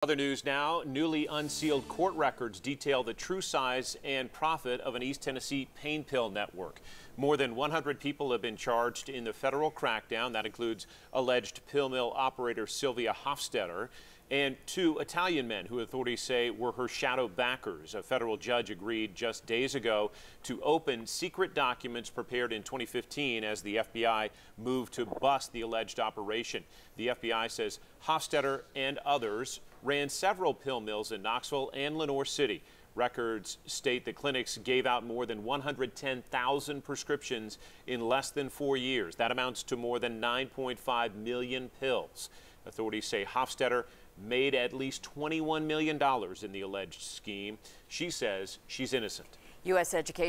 Other news now, newly unsealed court records detail the true size and profit of an East Tennessee pain pill network. More than 100 people have been charged in the federal crackdown. That includes alleged pill mill operator Sylvia Hofstetter and two Italian men who authorities say were her shadow backers. A federal judge agreed just days ago to open secret documents prepared in 2015 as the FBI moved to bust the alleged operation. The FBI says Hofstetter and others ran several pill mills in Knoxville and Lenoir City. Records state the clinics gave out more than 110,000 prescriptions in less than 4 years. That amounts to more than 9.5 million pills. Authorities say Hofstetter made at least $21 million in the alleged scheme. She says she's innocent. U.S. education